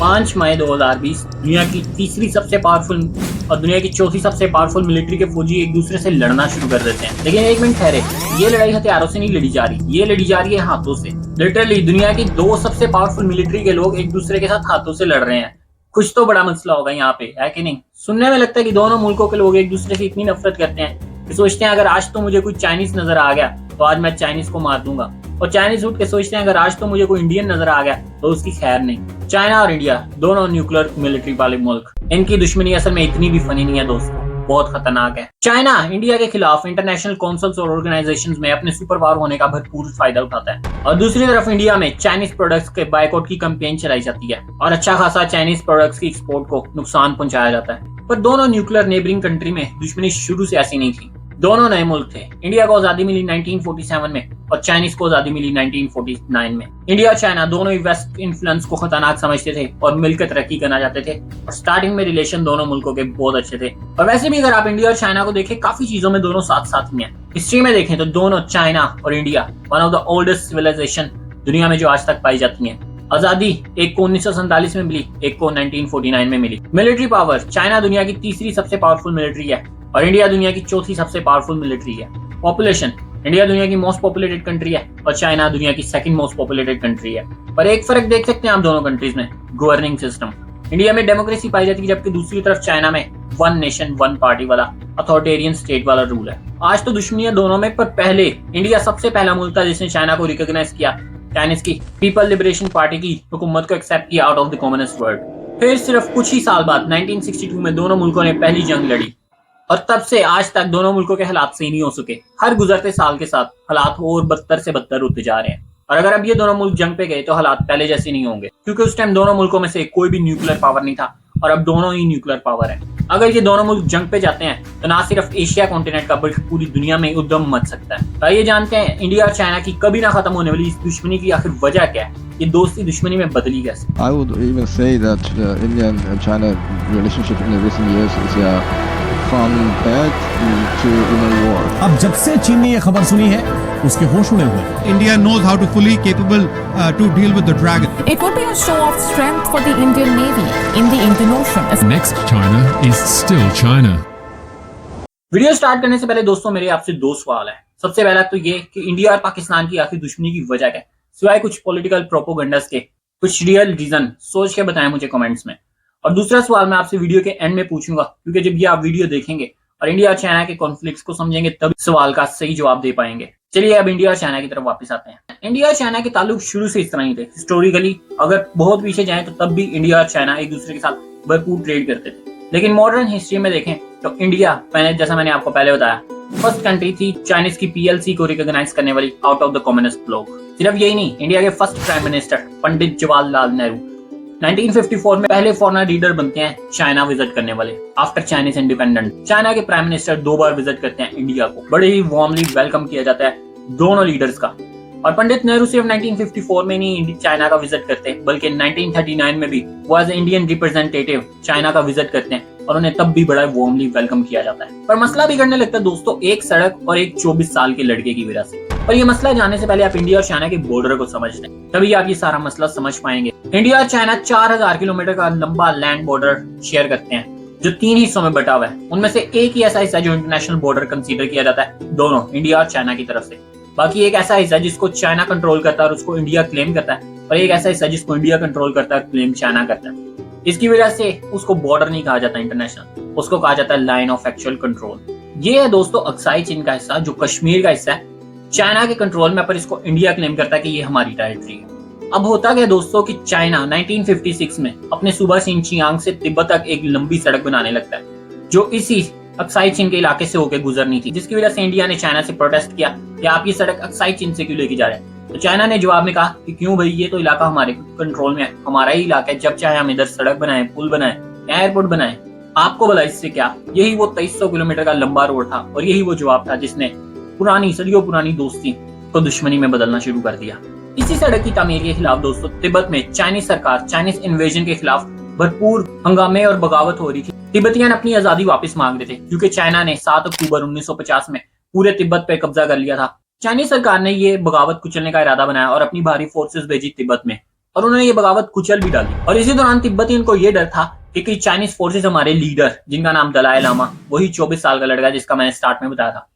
5 मई 2020 दुनिया की तीसरी सबसे पावरफुल और दुनिया की चौथी सबसे पावरफुल मिलिट्री के फौजी एक दूसरे से लड़ना शुरू कर देते हैं। लेकिन एक मिनट ठहरे, ये लड़ाई हथियारों से नहीं लड़ी जा रही, ये लड़ी जा रही है हाथों से। लिटरली दुनिया की 2 सबसे पावरफुल मिलिट्री के लोग एक दूसरे के साथ हाथों से लड़ रहे हैं। कुछ तो बड़ा मसला होगा यहाँ पे, है कि नहीं? सुनने में लगता है कि दोनों मुल्कों के लोग एक दूसरे से इतनी नफरत करते हैं कि सोचते हैं अगर आज तो मुझे कोई चाइनीज नजर आ गया तो आज मैं चाइनीज को मार दूंगा, और चाइनीज उठ के सोचते हैं अगर आज तो मुझे कोई इंडियन नजर आ गया तो उसकी खैर नहीं। चाइना और इंडिया दोनों न्यूक्लियर मिलिट्री वाले मुल्क, इनकी दुश्मनी असल में इतनी भी फनी नहीं है दोस्तों, बहुत खतरनाक है। चाइना इंडिया के खिलाफ इंटरनेशनल काउंसिल्स और ऑर्गेनाइजेशंस में अपने सुपर पावर होने का भरपूर फायदा उठाता है, और दूसरी तरफ इंडिया में चाइनीज प्रोडक्ट्स के बायकॉट की कैंपेन चलाई जाती है और अच्छा खासा चाइनीज प्रोडक्ट्स की एक्सपोर्ट को नुकसान पहुंचाया जाता है। पर दोनों न्यूक्लियर नेबरिंग कंट्री में दुश्मनी शुरू से ऐसी नहीं थी। दोनों नए मुल्क थे। इंडिया को आजादी मिली 1947 में और चाइनीज को आजादी मिली 1949 में। इंडिया और चाइना दोनों ही वेस्ट इन्फ्लुएंस को खतरनाक समझते थे और मिलकर तरक्की करना चाहते थे, और स्टार्टिंग में रिलेशन दोनों मुल्कों के बहुत अच्छे थे। और वैसे भी अगर आप इंडिया और चाइना को देखें, काफी चीजों में दोनों साथ साथ में हैं। हिस्ट्री में देखें तो दोनों चाइना और India one of the oldest civilization दुनिया में जो आज तक पाई जाती है। आजादी एक को 1947 में मिली, एक को 1949 में मिली। मिलिट्री पावर चाइना दुनिया की तीसरी सबसे पावरफुल मिलिट्री है और इंडिया दुनिया की चौथी सबसे पावरफुल मिलिट्री है। पॉपुलेशन इंडिया दुनिया की मोस्ट पॉपुलेटेड कंट्री है और चाइना दुनिया की सेकंड मोस्ट पॉपुलेटेड कंट्री है। पर एक फर्क देख सकते हैं आप दोनों कंट्रीज में, गवर्निंग सिस्टम। इंडिया में डेमोक्रेसी पाई जाती है, जबकि दूसरी तरफ चाइना में वन नेशन वन पार्टी वाला अथॉरिटेरियन स्टेट वाला रूल है। आज तो दुश्मनियां दोनों में, पर पहले इंडिया सबसे पहला मुल्क था जिसने चाइना को रिकॉग्नाइज किया, चाइनीज की पीपल लिबरेशन पार्टी की हुकूमत को एक्सेप्ट किया out of the communist world. फिर सिर्फ कुछ ही साल बाद 1962 में दोनों मुल्कों ने पहली जंग लड़ी, और तब से आज तक दोनों मुल्कों के हालात सही नहीं हो सके। हर गुजरते साल के साथ हालात और बदतर से बदतर होते जा रहे हैं, और अगर अब ये दोनों मुल्क जंग पे गए तो हालात पहले जैसे नहीं होंगे, क्योंकि उस टाइम दोनों मुल्कों में से कोई भी न्यूक्लियर पावर नहीं था और अब दोनों ही न्यूक्लियर पावर है। अगर ये दोनों मुल्क जंग पे जाते हैं तो ना सिर्फ एशिया कॉन्टिनेंट का बल्कि पूरी दुनिया में उद्यम मच सकता है। तो ये जानते हैं इंडिया और चाइना की कभी ना खत्म होने वाली इस दुश्मनी की आखिर वजह क्या है, ये दोस्ती दुश्मनी में बदली कैसे? I would even say that India and China relationship in the recent years is from bad to even war. अब जब से चीन ने ये खबर सुनी है उसके होश उड़े हुए। India knows how to fully capable to deal with the dragon. It would be a show of strength for the Indian Navy in the Indian Ocean. Next China is still China. Video start करने से पहले दोस्तों मेरे आपसे 2 सवाल है। सबसे पहला तो ये कि इंडिया और पाकिस्तान की आखिर दुश्मनी की वजह क्या है, सिवाय कुछ पॉलिटिकल प्रोपोगंडास के? कुछ रियल रीजन सोच के बताएं मुझे कमेंट्स में। और दूसरा सवाल मैं आपसे वीडियो के एंड में पूछूंगा, क्योंकि जब ये आप वीडियो देखेंगे और इंडिया और चाइना के कॉन्फ्लिक्ट्स को समझेंगे तब सवाल का सही जवाब दे पाएंगे। चलिए अब इंडिया और चाइना की तरफ वापस आते हैं। इंडिया और चाइना के ताल्लुक शुरू से इस तरह ही थे। हिस्टोरिकली अगर बहुत पीछे जाएं तो तब भी इंडिया और चाइना एक दूसरे के साथ भरपूर ट्रेड करते थे। लेकिन मॉडर्न हिस्ट्री में देखें तो इंडिया जैसा मैंने आपको पहले बताया, फर्स्ट कंट्री थी चाइनीज की पीएलसी को रिकॉग्नाइज करने वाली out of the communist bloc. सिर्फ यही नहीं, इंडिया के first prime minister Pandit Jawaharlal Nehru 1954 में पहले फॉरेनर लीडर बनते हैं चाइना विजिट करने वाले। आफ्टर चाइनीज इंडिपेंडेंस चाइना के प्राइम मिनिस्टर 2 बार विजिट करते हैं इंडिया को। बड़े ही वार्मली वेलकम किया जाता है दोनों लीडर्स का। और पंडित नेहरू सिर्फ 1954 में नहीं चाइना का विजिट करते, बल्कि 1939 में भी वो एज इंडियन रिप्रेजेंटेटिव चाइना का विजिट करते हैं और उन्हें तब भी बड़ा वार्मली वेलकम किया जाता है। पर मसला बिगड़ने लगता है दोस्तों एक सड़क और एक 24 साल के लड़के की वजह से। पर ये मसला जानने से पहले आप इंडिया और चाइना के बॉर्डर को समझ लें, तभी आप ये सारा मसला समझ पाएंगे। इंडिया और चाइना 4000 किलोमीटर का लंबा लैंड बॉर्डर शेयर करते हैं, जो 3 हिस्सों में बटा हुआ है। उनमें से एक ही ऐसा हिस्सा है जो इंटरनेशनल बॉर्डर कंसीडर किया जाता है दोनों इंडिया और चाइना की तरफ से। बाकी एक ऐसा हिस्सा जिसको चाइना कंट्रोल करता है और उसको इंडिया क्लेम करता है, और एक ऐसा हिस्सा जिसको इंडिया कंट्रोल करता है क्लेम चाइना करता है। इसकी वजह से उसको बॉर्डर नहीं कहा जाता इंटरनेशनल, उसको कहा जाता है लाइन ऑफ एक्चुअल कंट्रोल। ये है दोस्तों अक्साई चीन का हिस्सा जो कश्मीर का हिस्सा है, चाइना के कंट्रोल में, पर इसको इंडिया क्लेम करता है कि ये हमारी टेरिटरी है। अब होता क्या दोस्तों कि चाइना 1956 में अपने सूबा शिनजियांग से तिब्बत तक एक लंबी सड़क बनाने लगता है, जो इसी अक्साई चीन के इलाके से होकर गुजरनी थी, जिसकी वजह से इंडिया ने चाइना से प्रोटेस्ट किया कि आप ये सड़क अक्साई चीन से क्यों लेके जा रहे हैं। तो चाइना ने जवाब में कहा कि क्यों भाई, ये तो इलाका हमारे कंट्रोल में है, हमारा ही इलाका है, जब चाहे हम इधर सड़क बनाए, पुल बनाए, एयरपोर्ट बनाए, आपको भला इससे क्या। यही वो 2300 किलोमीटर का लंबा रोड था और यही वो जवाब था जिसने पुरानी सदियों पुरानी दोस्ती को दुश्मनी में बदलना शुरू कर दिया। इसी सड़क की तामीर के खिलाफ दोस्तों तिब्बत में चाइनीज सरकार चाइनीज इन्वेजन के खिलाफ भरपूर हंगामे और बगावत हो रही थी। तिब्बतियन अपनी आजादी वापस मांग रहे थे क्योंकि चाइना ने 7 अक्टूबर 1950 में पूरे तिब्बत पर कब्जा कर लिया था। चाइनीज सरकार ने ये बगावत कुचलने का इरादा बनाया और अपनी भारी फोर्सेस भेजी तिब्बत में। और उन्होंने ये बगावत कुचल भी डाली। और इसी दौरान तिब्बतियन को ये डर था कि चाइनीज फोर्सेस हमारे लीडर जिनका नाम दलाई लामा, वही 24 साल का लड़का जिसका मैंने स्टार्ट में बताया था,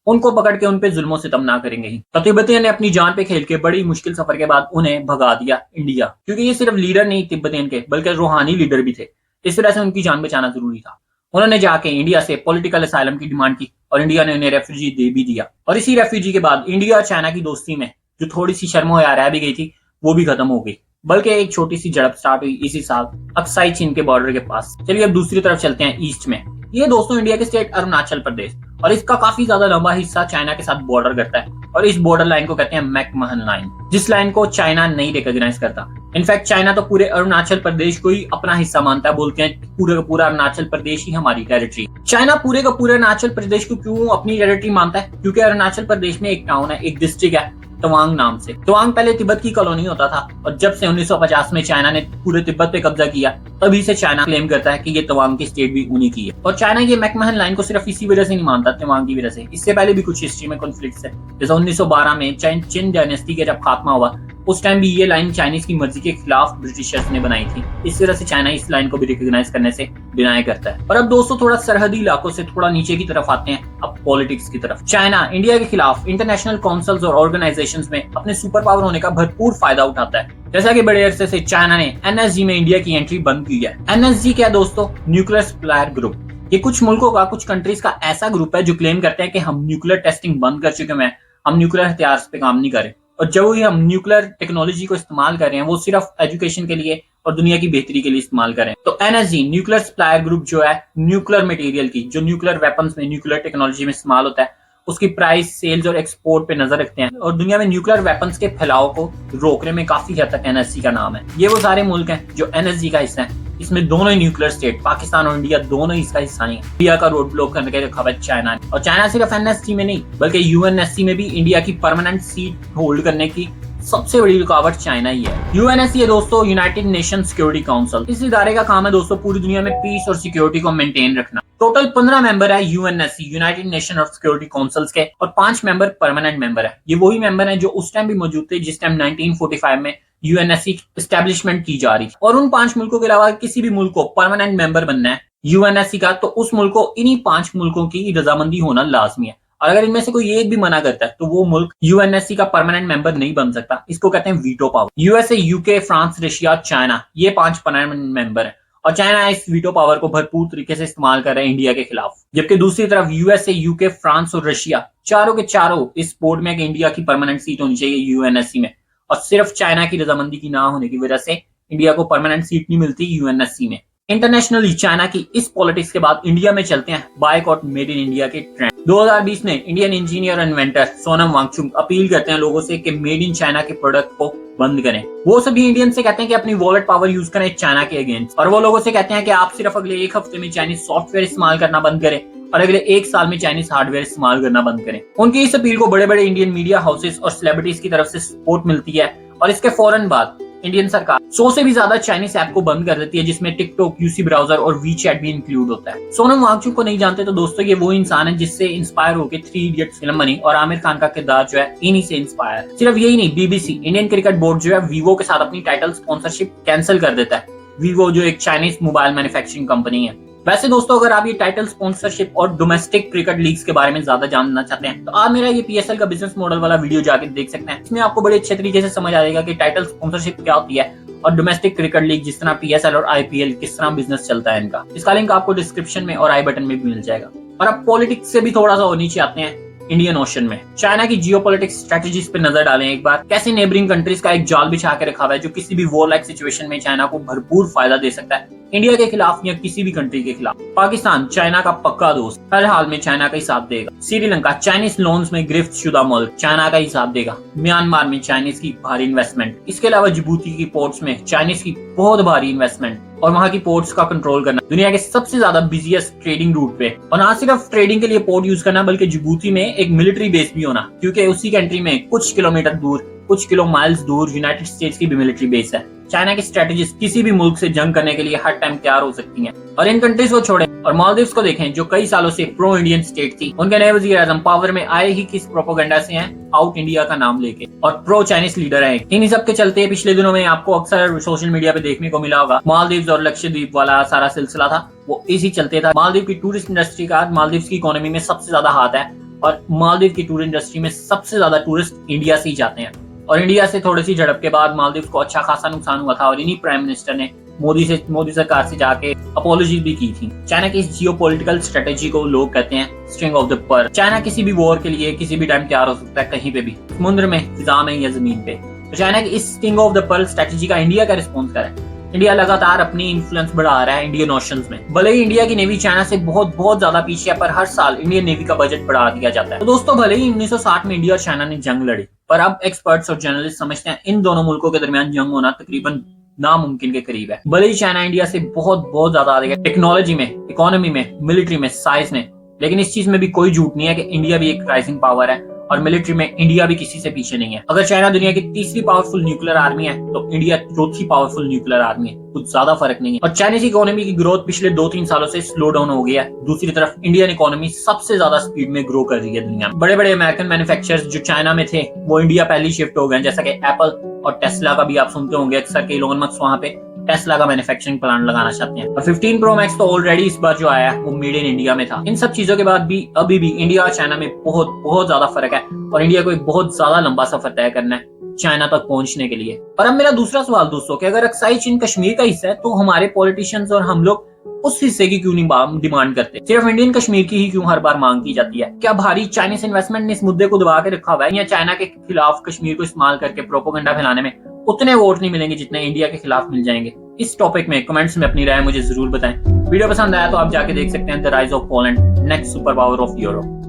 उनको पकड़ के उनपे जुल्मों सितम ना करेंगे ही। तो तिब्बतियन ने अपनी जान पे खेल के बड़ी मुश्किल सफर के बाद उन्हें भगा दिया इंडिया, क्योंकि ये सिर्फ लीडर नहीं तिब्बतियन के बल्कि रूहानी लीडर भी थे। इस वजह से उनकी जान बचाना जरूरी था। उन्होंने जाके इंडिया से पॉलिटिकल असाइलम की डिमांड की और इंडिया ने उन्हें रेफ्यूजी दे भी दिया। और इसी रेफ्यूजी के बाद इंडिया और चाइना की दोस्ती में जो थोड़ी सी शर्मो या रह भी गई थी वो भी खत्म हो गई, बल्कि एक छोटी सी झड़प स्टार्ट हुई इसी साल अक्साई चीन के बॉर्डर के पास। चलिए अब दूसरी तरफ चलते हैं ईस्ट में। ये दोस्तों इंडिया के स्टेट अरुणाचल प्रदेश, और इसका काफी ज्यादा लंबा हिस्सा चाइना के साथ बॉर्डर करता है। और इस बॉर्डर लाइन को कहते हैं मैकमहन लाइन, जिस लाइन को चाइना नहीं रिकॉग्नाइज करता। इनफैक्ट चाइना तो पूरे अरुणाचल प्रदेश को ही अपना हिस्सा मानता है, बोलते हैं पूरे का पूरा अरुणाचल प्रदेश ही हमारी टेरिटरी। चाइना पूरे का पूरे अरुणाचल प्रदेश को क्यों अपनी टेरिटरी मानता है? क्योंकि अरुणाचल प्रदेश में एक टाउन है, एक डिस्ट्रिक्ट है तवांग नाम से। तवांग पहले तिब्बत की कॉलोनी होता था, और जब से 1950 में चाइना ने पूरे तिब्बत पे कब्जा किया तभी से चाइना क्लेम करता है कि ये तवांग की स्टेट भी उन्हीं की है। और चाइना ये मैकमहन लाइन को सिर्फ इसी वजह से नहीं मानता, तवांग की वजह से। इससे पहले भी कुछ हिस्ट्री में कॉन्फ्लिक्ट्स है। जैसे 1912 में चिन डायनेस्टी के जब खात्मा हुआ उस टाइम भी ये लाइन चाइनीज की मर्जी के खिलाफ ब्रिटिशर्स ने बनाई थी। इस वजह से चाइना इस लाइन को भी रिकॉग्नाइज करने से डिनाई करता है। और अब दोस्तों थोड़ा सरहदी इलाकों से थोड़ा नीचे की तरफ आते हैं, अब पॉलिटिक्स की तरफ। चाइना इंडिया के खिलाफ इंटरनेशनल काउंसिल्स और ऑर्गेनाइजेशंस में अपने सुपर पावर होने का भरपूर फायदा उठाता है। जैसा कि बड़े अरसे से चाइना ने एनएसजी में इंडिया की एंट्री बंद की है। एनएसजी क्या है दोस्तों? Nuclear supplier group. ये कुछ मुल्कों का, कुछ कंट्रीज का ऐसा ग्रुप है जो क्लेम करते हैं कि हम न्यूक्लियर टेस्टिंग बंद कर चुके हैं, हम न्यूक्लियर हथियार पे काम नहीं कर रहे। और जब भी हम न्यूक्लियर टेक्नोलॉजी को इस्तेमाल कर रहे हैं वो सिर्फ एजुकेशन के लिए और दुनिया की बेहतरी के लिए इस्तेमाल करें। तो एनएसजी न्यूक्लियर सप्लायर ग्रुप जो है न्यूक्लियर मटेरियल की, जो न्यूक्लियर वेपन्स में, न्यूक्लियर टेक्नोलॉजी में इस्तेमाल होता है, उसकी प्राइस, सेल्स और एक्सपोर्ट पे नजर रखते हैं। और दुनिया में न्यूक्लियर वेपन्स के फैलाव को रोकने में काफी हद तक एनएसजी का नाम है। ये वो सारे मुल्क हैं जो एनएसजी का हिस्सा है। इसमें दोनों ही न्यूक्लियर स्टेट, पाकिस्तान और इंडिया, दोनों ही इसका हिस्सा नहीं है। इंडिया का रोड ब्लॉक करने के रखा है चाइना ने। और चाइना सिर्फ एनएसजी में नहीं बल्कि यूएनएससी में भी इंडिया की परमानेंट सीट होल्ड करने की सबसे बड़ी रुकावट चाइना ही है। यूएनएससी है दोस्तों, यूनाइटेड नेशन सिक्योरिटी काउंसिल। इस इदारे का काम है दोस्तों पूरी दुनिया में पीस और सिक्योरिटी को मेंटेन रखना। टोटल 15 मेंबर है UNSC, United nation of security councils के, और 5 मेंबर परमानेंट मेंबर है। ये वही मेंबर है जो उस टाइम भी मौजूद थे जिस टाइम 1945 में यूएनएससी एस्टेब्लिशमेंट की जा रही थी। और उन 5 मुल्कों के अलावा किसी भी मुल्क को परमानेंट मेंबर बनना है यूएनएससी का, तो उस मुल्क को इन्हीं 5 मुल्कों की रजामंदी होना लाजमी है। और अगर इनमें से कोई एक भी मना करता है तो वो मुल्क यूएनएससी का परमानेंट मेंबर नहीं बन सकता। इसको कहते हैं veto power. USA, UK, France, Russia, China, ये 5 परमानेंट मेंबर है। और चाइना इस वीटो पावर को भरपूर तरीके से इस्तेमाल कर रहा है इंडिया के खिलाफ। जबकि दूसरी तरफ यूएसए, यूके, फ्रांस और रशिया चारों के चारों इस बोर्ड में कि इंडिया की परमानेंट सीट होनी चाहिए यूएनएससी में। और सिर्फ चाइना की रजामंदी की ना होने की वजह से इंडिया को परमानेंट सीट नहीं मिलती यूएनएससी में। इंटरनेशनली चाइना की इस पॉलिटिक्स के बाद इंडिया में चलते हैं बायकॉट मेड इन इंडिया के ट्रेंड। 2020 में इंडियन इंजीनियर और इन्वेंटर सोनम वांगचुक अपील करते हैं लोगों से कि मेड इन चाइना के प्रोडक्ट को बंद करें। वो सभी इंडियन से कहते हैं कि अपनी वॉलेट पावर यूज करें चाइना के अगेंस्ट। और वो लोगों से कहते हैं कि आप सिर्फ अगले 1 हफ्ते में चाइनीज सॉफ्टवेयर इस्तेमाल करना बंद करें और अगले 1 साल में चाइनीज हार्डवेयर इस्तेमाल करना बंद करें। उनकी इस अपील को बड़े बड़े इंडियन मीडिया हाउसेस और सेलिब्रिटीज की तरफ से सपोर्ट मिलती है। और इसके फौरन बाद इंडियन सरकार 100 से भी ज्यादा चाइनीज ऐप को बंद कर देती है, जिसमें टिकटॉक, यूसी ब्राउजर और वीचैट भी इंक्लूड होता है। सोनम वांगचुक को नहीं जानते तो दोस्तों ये वो इंसान है जिससे इंस्पायर होकर 3 इडियट्स फिल्म बनी और आमिर खान का किरदार जो है इन्हीं से इंस्पायर। सिर्फ यही नहीं, बीबीसी, इंडियन क्रिकेट बोर्ड जो है वीवो के साथ अपनी टाइटल स्पॉन्सरशिप कैंसिल कर देता है। वीवो जो एक चाइनीज मोबाइल मैन्युफैक्चरिंग कंपनी है। वैसे दोस्तों अगर आप ये टाइटल स्पॉन्सरशिप और डोमेस्टिक क्रिकेट लीग्स के बारे में ज्यादा जानना चाहते हैं तो आप मेरा ये पीएसएल का बिजनेस मॉडल वाला वीडियो जाके देख सकते हैं। इसमें आपको बड़े अच्छे तरीके से समझ आएगा कि टाइटल स्पॉन्सरशिप क्या होती है और डोमेस्टिक क्रिकेट लीग जिस तरह पीएसएल और आईपीएल किस तरह बिजनेस चलता है इनका। इसका लिंक आपको डिस्क्रिप्शन में और आई बटन में भी मिल जाएगा। और अब पॉलिटिक्स से भी थोड़ा सा और नीचे आते हैं इंडियन ओशन में। चाइना की जियोपॉलिटिक्स स्ट्रेटजीज पे नजर डालें एक बार। कैसे नेबरिंग कंट्रीज का एक जाल बिछा के रखा हुआ है जो किसी भी वॉर लाइक सिचुएशन में चाइना को भरपूर फायदा दे सकता है, इंडिया के खिलाफ या किसी भी कंट्री के खिलाफ। पाकिस्तान चाइना का पक्का दोस्त, हर हाल में चाइना का ही साथ देगा। श्रीलंका चाइनीज लोन्स में गिरफ्त शुदा मुल्क, चाइना का ही साथ देगा। म्यांमार में चाइनीज की भारी इन्वेस्टमेंट। इसके अलावा जिबूती की पोर्ट्स में चाइनीज की बहुत भारी इन्वेस्टमेंट और वहां की पोर्ट्स का कंट्रोल करना। दुनिया के सबसे ज्यादा बिजिएस्ट ट्रेडिंग रूट पे, और ना सिर्फ ट्रेडिंग के लिए पोर्ट यूज करना बल्कि जिबूती में एक मिलिट्री बेस भी होना, क्योंकि उसी कंट्री में कुछ किलोमीटर दूर कुछ किलो माइल्स दूर यूनाइटेड स्टेट्स की भी मिलिट्री बेस है। चाइना की स्ट्रेटेजीज किसी भी मुल्क से जंग करने के लिए हर टाइम तैयार हो सकती हैं। और इन कंट्रीज को छोड़ें और मालदीव्स को देखें, जो कई सालों से प्रो इंडियन स्टेट थी, उनके नए वजीर आजम पावर में आए ही किस प्रोपोगंडा से हैं, आउट इंडिया का नाम लेके, और प्रो चाइनीज लीडर हैं। इन्हीं सब के चलते पिछले दिनों में आपको अक्सर सोशल मीडिया पे देखने को मिला होगा, मालदीव्स और लक्षद्वीप वाला सारा सिलसिला था, वो इसी चलते था। मालदीव की टूरिस्ट इंडस्ट्री का मालदीव्स की इकोनॉमी में सबसे ज्यादा हाथ है और मालदीव की टूरिस्ट इंडस्ट्री में सबसे ज्यादा टूरिस्ट इंडिया से ही जाते हैं। और इंडिया से थोड़ी सी झड़प के बाद मालदीव को अच्छा खासा नुकसान हुआ था और इन्हीं प्राइम मिनिस्टर ने मोदी सरकार से जाके अपॉलॉजी भी की थी। चाइना की इस जियोपॉलिटिकल स्ट्रेटेजी को लोग कहते हैं string of the pearl. China किसी भी वॉर के लिए किसी भी टाइम तैयार हो सकता है, कहीं पे भी, समुद्र में, फिजा में या जमीन पे। तो चाइना की इस string of the pearl strategy का इंडिया का रिस्पॉन्स क्या है? इंडिया लगातार अपनी इन्फ्लुएंस बढ़ा रहा है इंडियन ओशंस में। भले ही इंडिया की नेवी चाइना से बहुत ज्यादा पीछे है, पर हर साल इंडियन नेवी का बजट बढ़ा दिया जाता है। तो दोस्तों, भले ही 1960 में इंडिया और चाइना ने जंग लड़ी, पर अब एक्सपर्ट्स और जर्नलिस्ट समझते हैं इन दोनों मुल्कों के दरमियान जंग होना तकरीबन नामुमकिन के करीब है। भले ही चाइना इंडिया से बहुत ज्यादा आगे है टेक्नोलॉजी में, इकोनॉमी में, मिलिट्री में, साइंस में, लेकिन इस चीज में भी कोई झूठ नहीं है कि इंडिया भी एक राइजिंग पावर है और मिलिट्री में इंडिया भी किसी से पीछे नहीं है। अगर चाइना दुनिया की तीसरी पावरफुल न्यूक्लियर आर्मी है तो इंडिया चौथी पावरफुल न्यूक्लियर आर्मी है, कुछ ज्यादा फर्क नहीं है। और चाइनीज इकोनॉमी की ग्रोथ पिछले 2-3 सालों से स्लो डाउन हो गया है। दूसरी तरफ इंडियन इकोनॉमी सबसे ज्यादा स्पीड में ग्रो कर रही है दुनिया में। बड़े बड़े अमेरिकन मैन्युफैक्चरर्स जो चाइना में थे वो इंडिया पहले शिफ्ट हो गए, जैसा कि एप्पल और टेस्ला का भी आप सुनते होंगे अक्सर कि इलोन मस्क वहां पे टेस्ला का मैन्युफैक्चरिंग प्लांट लगाना चाहते हैं। और 15 प्रो मैक्स तो ऑलरेडी इस बार जो आया है वो मेड इन इंडिया में था। इन सब चीजों के बाद भी अभी भी इंडिया और चाइना में बहुत ज्यादा फर्क है और इंडिया को एक बहुत ज्यादा लंबा सफर तय करना है चाइना तक पहुंचने के लिए। और अब मेरा दूसरा सवाल दोस्तों, कि अगर अक्साई चीन कश्मीर का हिस्सा है तो हमारे पॉलिटिशियंस और हम लोग उस हिस्से की क्यों नहीं डिमांड करते? सिर्फ इंडियन कश्मीर की ही क्यों हर बार मांग की जाती है? क्या भारी चाइनीज इन्वेस्टमेंट ने इस मुद्दे को दबा के रखा हुआ है, या चाइना के खिलाफ कश्मीर को इस्तेमाल करके प्रोपोगंडा फैलाने में उतने वोट नहीं मिलेंगे जितने इंडिया के खिलाफ मिल जाएंगे? इस टॉपिक में कमेंट्स में अपनी राय मुझे जरूर बताएं। वीडियो पसंद आया तो आप जाके देख सकते हैं the rise of Poland, next super power of Europe.